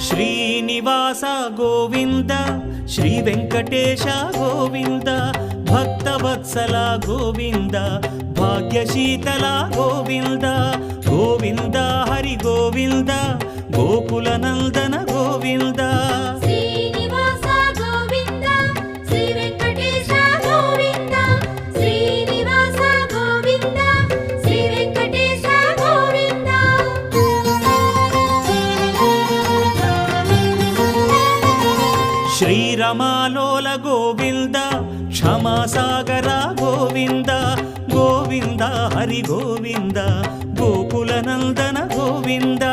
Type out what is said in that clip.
Srinivasa Govinda Shri Venkatesha Govinda Bhaktavatsala Govinda భాగ్యశీతల Govinda Govinda Hari Govinda Gokula Nandana Govinda Srinivasa Govinda Shri Venkatesha Govinda Srinivasa Govinda Shri Venkatesha Govinda శ్రీరమాలోల Govinda క్షమాసాగర Govinda Govinda Hari Govinda Gokula Nandana Govinda